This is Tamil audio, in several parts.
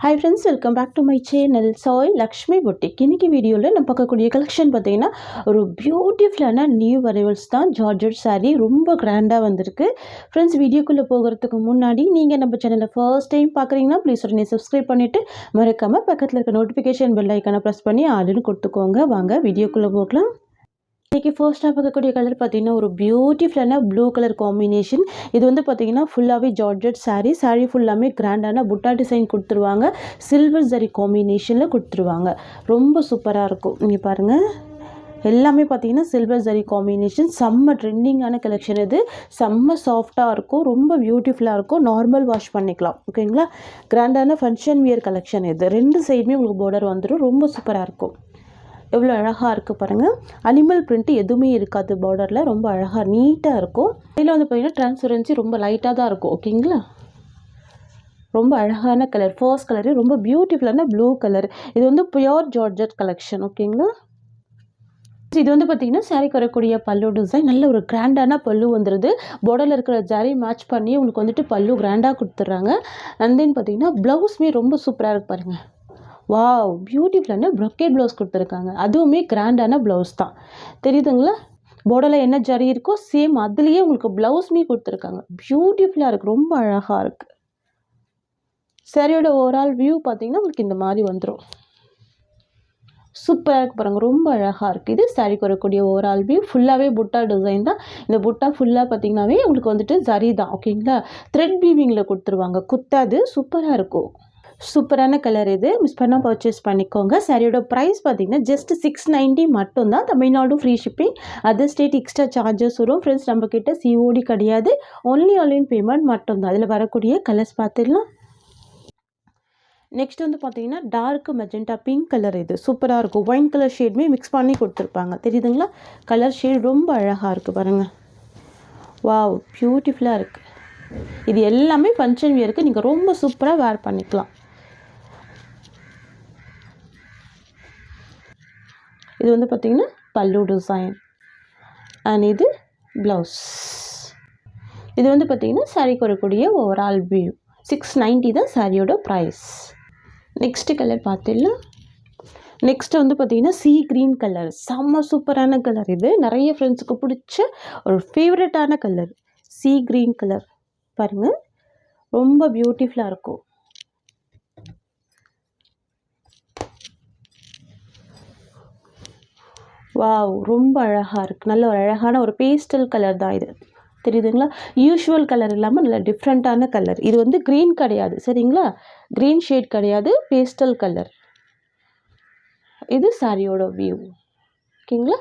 Hi friends, welcome back to my channel Sai Lakshmi boutique. இன்றைக்கி வீடியோவில் நம்ம பார்க்கக்கூடிய கலெக்ஷன் பார்த்திங்கன்னா ஒரு பியூட்டிஃபுல்லான நியூ அரைவல்ஸ் தான். ஜார்ஜெட் சாரீ ரொம்ப கிராண்டாக வந்திருக்கு. ஃப்ரெண்ட்ஸ், வீடியோக்குள்ளே போகிறதுக்கு முன்னாடி நீங்கள் நம்ம சேனலை ஃபர்ஸ்ட் டைம் பார்க்குறீங்கன்னா ப்ளீஸ் உடனே சப்ஸ்கிரைப் பண்ணிவிட்டு மறக்காமல் பக்கத்தில் இருக்க நோட்டிஃபிகேஷன் பெல் ஐக்கானை ப்ரெஸ் பண்ணி ஆளுன்னு கொடுத்துக்கோங்க. வாங்க வீடியோக்குள்ளே போகலாம். இன்றைக்கி ஃபர்ஸ்ட்டாக பார்க்கக்கூடிய கலர் பார்த்திங்கன்னா ஒரு பியூட்டிஃபுல்லான ப்ளூ கலர் காம்பினேஷன். இது வந்து பார்த்திங்கன்னா ஃபுல்லாகவே ஜார்ஜெட் சாரீ ஃபுல்லாமே கிராண்டான புட்டா டிசைன் கொடுத்துருவாங்க. சில்வர் ஜரி காம்பினேஷனில் கொடுத்துருவாங்க. ரொம்ப சூப்பராக இருக்கும். நீங்கள் பாருங்கள், எல்லாமே பார்த்திங்கன்னா சில்வர் ஜரி காம்பினேஷன். செம்ம ட்ரெண்டிங்கான கலெக்ஷன். இது செம்ம சாஃப்டாக இருக்கும், ரொம்ப பியூட்டிஃபுல்லாக இருக்கும். நார்மல் வாஷ் பண்ணிக்கலாம். ஓகேங்களா? கிராண்டான ஃபங்க்ஷன் வியர் கலெக்ஷன் இது. ரெண்டு சைடுமே உங்களுக்கு பார்டர் வந்துடும். ரொம்ப சூப்பராக இருக்கும். எவ்வளோ அழகாக இருக்குது பாருங்கள். அனிமல் பிரிண்ட் எதுவுமே இருக்காது பார்டரில். ரொம்ப அழகாக நீட்டாக இருக்கும். இதில் வந்து பார்த்திங்கன்னா டிரான்ஸ்பரன்சி ரொம்ப லைட்டாக தான் இருக்கும். ஓகேங்களா? ரொம்ப அழகான கலர். ஃபர்ஸ்ட் கலரு ரொம்ப பியூட்டிஃபுல்லான ப்ளூ கலர். இது வந்து பியோர் ஜார்ஜெட் கலெக்ஷன். ஓகேங்களா? இது வந்து பார்த்திங்கன்னா சாரிக்கு வரக்கூடிய பல்லு டிசைன் நல்ல ஒரு கிராண்டான பல்லு வந்துடுது. பார்டரில் இருக்கிற ஜரி மேட்ச் பண்ணி உங்களுக்கு வந்துட்டு பல்லு கிராண்டாக கொடுத்துட்றாங்க. அண்ட் தென் பார்த்திங்கன்னா ப்ளவுஸுமே ரொம்ப சூப்பராக இருக்குது பாருங்கள். வாவ், பியூட்டிஃபுல்லான ப்ரொக்கேட் ப்ளவுஸ் கொடுத்துருக்காங்க. அதுவுமே கிராண்டான ப்ளவுஸ் தான். தெரியுதுங்களா? பார்டரில் என்ன ஜரி இருக்கோ சேம் அதுலேயே உங்களுக்கு ப்ளவுஸுமே கொடுத்துருக்காங்க. பியூட்டிஃபுல்லாக இருக்குது. ரொம்ப அழகாக இருக்குது. சாரியோட ஓவரால் வியூ பார்த்திங்கன்னா உங்களுக்கு இந்த மாதிரி வந்துடும். சூப்பராக இருக்குது பாருங்கள். ரொம்ப அழகாக இருக்குது. இது சாரிக்கு வரக்கூடிய ஓவரால் வியூ. ஃபுல்லாகவே புட்டா டிசைன் தான். இந்த புட்டா ஃபுல்லாக பார்த்திங்கனாவே உங்களுக்கு வந்துட்டு ஜரி தான். ஓகேங்களா? த்ரெட் வீவிங்கில் கொடுத்துருவாங்க. குத்தாது. சூப்பராக இருக்கும். சூப்பரான கலர். இது மிஸ் பண்ணால் பர்ச்சேஸ் பண்ணிக்கோங்க. சாரியோட ப்ரைஸ் பார்த்திங்கன்னா ஜஸ்ட் 690 மட்டும்தான். Tamil Nadu free shipping. Other state extra charges வரும். ஃப்ரெண்ட்ஸ், நம்மக்கிட்ட சிஓடி கிடையாது. ஒன்லி ஆன்லைன் பேமெண்ட் மட்டும்தான். அதில் வரக்கூடிய கலர்ஸ் பார்த்துடலாம். நெக்ஸ்ட் வந்து பார்த்திங்கன்னா டார்க் மெஜெண்டா பிங்க் கலர். இது சூப்பராக இருக்கும். ஒயின் கலர் ஷேடுமே மிக்ஸ் பண்ணி கொடுத்துருப்பாங்க. தெரியுதுங்களா? கலர் ஷேட் ரொம்ப அழகாக இருக்குது பாருங்கள். வாவ், பியூட்டிஃபுல்லாக இருக்குது. இது எல்லாமே ஃபங்க்ஷன் வியருக்கு நீங்கள் ரொம்ப சூப்பராக வேர் பண்ணிக்கலாம். இது வந்து பார்த்திங்கன்னா பல்லு டிசைன். அண்ட் இது ப்ளவுஸ். இது வந்து பார்த்திங்கன்னா சாரிக்கு வரக்கூடிய ஓவரால் வியூ. 690 தான் சாரியோட ப்ரைஸ். நெக்ஸ்ட்டு கலர் பார்த்துடலாம். நெக்ஸ்ட்டு வந்து பார்த்திங்கன்னா சீ க்ரீன் கலர். செம்ம சூப்பரான கலர். இது நிறைய ஃப்ரெண்ட்ஸுக்கு பிடிச்ச ஒரு ஃபேவரட்டான கலர். சீ க்ரீன் கலர் பாருங்கள். ரொம்ப பியூட்டிஃபுல்லாக இருக்கும். வாவ், ரொம்ப அழகாக இருக்குது. நல்ல ஒரு அழகான ஒரு பேஸ்டல் கலர் தான் இது. தெரியுதுங்களா? யூஷுவல் கலர் இல்லாமல் நல்ல டிஃப்ரெண்ட்டான கலர். இது வந்து க்ரீன் கிடையாது. சரிங்களா? க்ரீன் ஷேட் கிடையாது. Pastel colour. இது சாரியோட வியூ. ஓகேங்களா?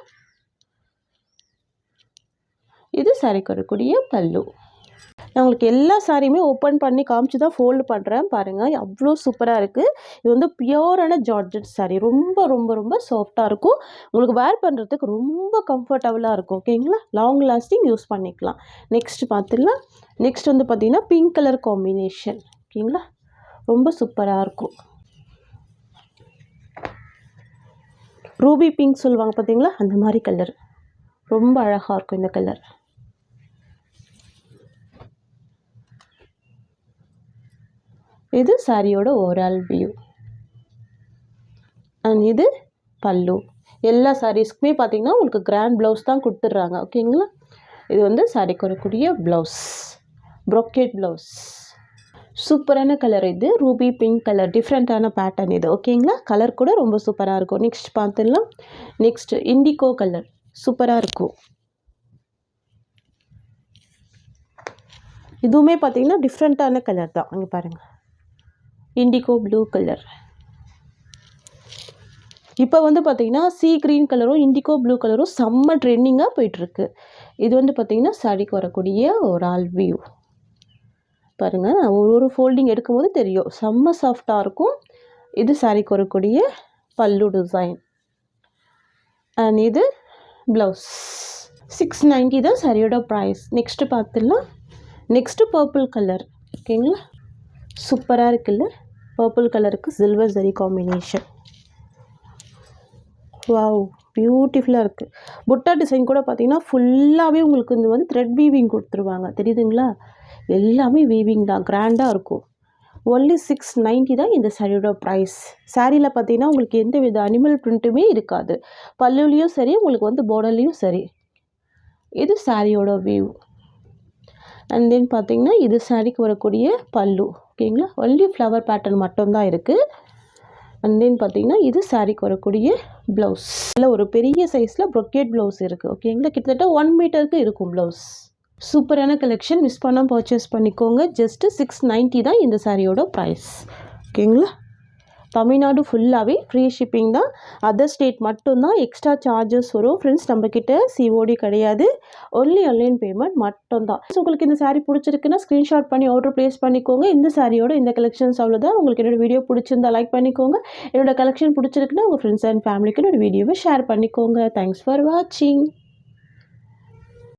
இது சாரிக்கு வரக்கூடிய பல்லு. நான் உங்களுக்கு எல்லா சாரியுமே ஓப்பன் பண்ணி காமிச்சு தான் ஃபோல்டு பண்ணுறேன். பாருங்கள், அவ்வளோ சூப்பராக இருக்குது. இது வந்து பியோரான ஜார்ஜெட் சாரீ. ரொம்ப ரொம்ப ரொம்ப சாஃப்டாக இருக்கும். உங்களுக்கு வேர் பண்ணுறதுக்கு ரொம்ப கம்ஃபர்டபுளாக இருக்கும். ஓகேங்களா? லாங் லாஸ்டிங் யூஸ் பண்ணிக்கலாம். நெக்ஸ்ட் பார்த்துடலாம். நெக்ஸ்ட் வந்து பார்த்திங்கன்னா பிங்க் கலர் காம்பினேஷன். ஓகேங்களா? ரொம்ப சூப்பராக இருக்கும். ரூபி பிங்க் சொல்லுவாங்க பார்த்தீங்களா, அந்த மாதிரி கலர். ரொம்ப அழகாக இருக்கும் இந்த கலர். இது சாரியோட ஓவரால் வியூ. அண்ட் இது பல்லு. எல்லா சாரீஸ்க்குமே பார்த்திங்கன்னா உங்களுக்கு கிராண்ட் ப்ளவுஸ் தான் கொடுத்துட்றாங்க. ஓகேங்களா? இது வந்து சாரிக்கு வரக்கூடிய ப்ளவுஸ். Brocade blouse. சூப்பரான கலர். இது ரூபி பிங்க் கலர். டிஃப்ரெண்ட்டான பேட்டர்ன் இது. ஓகேங்களா? கலர் கூட ரொம்ப சூப்பராக இருக்கும். நெக்ஸ்ட் பார்த்துடலாம். Next indigo colour. சூப்பராக இருக்கும். இதுவுமே பார்த்திங்கன்னா டிஃப்ரெண்ட்டான கலர் தான். அங்கே பாருங்கள், இண்டிகோ ப்ளூ கலர். இப்போ வந்து பார்த்திங்கன்னா சீ க்ரீன் கலரும் இண்டிகோ ப்ளூ கலரும் செம்ம ட்ரெண்டிங்காக போயிட்டுருக்கு. இது வந்து பார்த்திங்கன்னா சாரிக்கு வரக்கூடிய ஒரு ஆல் வியூ. பாருங்கள், ஒரு ஃபோல்டிங் எடுக்கும்போது தெரியும். செம்ம சாஃப்டாக இருக்கும். இது சாரிக்கு வரக்கூடிய பல்லு டிசைன். அண்ட் இது ப்ளவுஸ். 690 தான் சாரியோட ப்ரைஸ். நெக்ஸ்ட்டு பார்த்துடலாம். Next purple colour. ஓகேங்களா? சூப்பராக இருக்குல்ல? பர்பிள் கலருக்கு சில்வர் ஜரி காம்பினேஷன். வாவ், பியூட்டிஃபுல்லாக இருக்குது. புட்டா டிசைன் கூட பார்த்திங்கன்னா ஃபுல்லாகவே உங்களுக்கு இந்த வந்து த்ரெட் வீவிங் கொடுத்துருவாங்க. தெரியுதுங்களா? எல்லாமே வீவிங் தான். கிராண்டாக இருக்கும். ஒன்லி 690 தான் இந்த சாரியோட ப்ரைஸ். சாரியில் பார்த்தீங்கன்னா உங்களுக்கு எந்த வித அனிமல் பிரிண்ட்டுமே இருக்காது. பல்லுலேயும் சரி, உங்களுக்கு வந்து பார்டர்லேயும் சரி. இது சாரியோட வியூ. அண்ட் தென் பார்த்தீங்கன்னா இது சாரிக்கு வரக்கூடிய பல்லு. ஓகேங்களா, ஒன்லி ஃப்ளவர் பேட்டர்ன் மட்டும்தான் இருக்குது. அண்ட் தென் பார்த்தீங்கன்னா இது சாரிக்கு வரக்கூடிய ப்ளவுஸ். இல்லை ஒரு பெரிய சைஸில் ப்ரொக்கேட் ப்ளவுஸ் இருக்குது. ஓகேங்களா, கிட்டத்தட்ட 1 மீட்டருக்கு இருக்கும் ப்ளவுஸ். சூப்பரான கலெக்ஷன், மிஸ் பண்ணாமல் பர்ச்சேஸ் பண்ணிக்கோங்க. ஜஸ்ட்டு 690 தான் இந்த சாரியோட ப்ரைஸ். ஓகேங்களா, தமிழ்நாடு ஃபுல்லாகவே ஃப்ரீ ஷிப்பிங் தான். அதர் ஸ்டேட் மட்டும்தான் எக்ஸ்ட்ரா சார்ஜஸ் வரும். ஃப்ரெண்ட்ஸ், நம்மக்கிட்ட சிஓடி கிடையாது, ஒன்லி ஆன்லைன் பேமெண்ட் மட்டும்தான். ஸோ உங்களுக்கு இந்த சாரீ பிடிச்சிருக்குன்னா ஸ்க்ரீன்ஷாட் பண்ணி ஆர்டர் ப்ளேஸ் பண்ணிக்கோங்க. இந்த சாரியோட இந்த கலெக்ஷன்ஸ் அவ்வளோதான். உங்களுக்கு என்னோடய வீடியோ பிடிச்சிருந்தா லைக் பண்ணிக்கோங்க. என்னோடய கலெக்ஷன் பிடிச்சிருக்குன்னா உங்கள் ஃப்ரெண்ட்ஸ் அண்ட் ஃபேமிலிக்கு என்னோடய வீடியோவை ஷேர் பண்ணிக்கோங்க. தேங்க்ஸ் ஃபார் வாட்சிங்.